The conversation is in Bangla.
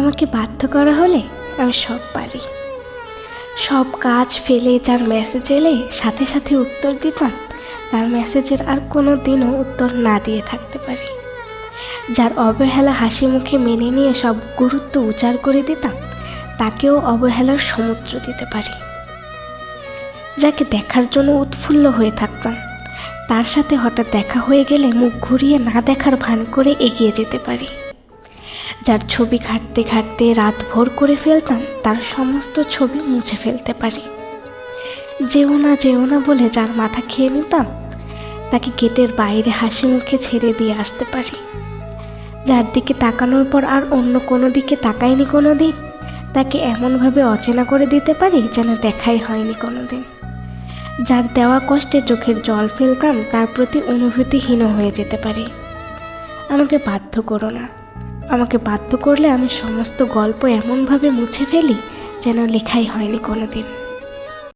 আমাকে বাধ্য করা হলে আমি সব পারি। সব কাজ ফেলে যার মেসেজ এলে সাথে সাথে উত্তর দিতাম, তার মেসেজের আর কোনো দিনও উত্তর না দিয়ে থাকতে পারি। যার অবহেলা হাসি মুখে মেনে নিয়ে সব গুরুত্ব উজাড় করে দিতাম, তাকেও অবহেলার সমুদ্র দিতে পারি। যাকে দেখার জন্য উৎফুল্ল হয়ে থাকতাম, তার সাথে হঠাৎ দেখা হয়ে গেলে মুখ ঘুরিয়ে না দেখার ভান করে এগিয়ে যেতে পারি। যার ছবি ঘাঁটতে ঘাঁটতে রাত ভোর করে ফেলতাম, তার সমস্ত ছবি মুছে ফেলতে পারি। যেও না বলে যার মাথা খেয়ে নিতাম, তাকে গেটের বাইরে হাসি মুখে ছেড়ে দিয়ে আসতে পারি। যার দিকে তাকানোর পর আর অন্য কোনো দিকে তাকাইনি কোনো দিন, তাকে এমনভাবে অচেনা করে দিতে পারি যেন দেখাই হয়নি কোনো দিন। যার দেওয়া কষ্টে চোখের জল ফেলতাম, তার প্রতি অনুভূতিহীন হয়ে যেতে পারি। আমাকে বাধ্য করো না, আমাকে বাধ্য করলে আমি সমস্ত গল্প এমনভাবে মুছে ফেলি যেন লেখাই হয়নি কোনো দিন।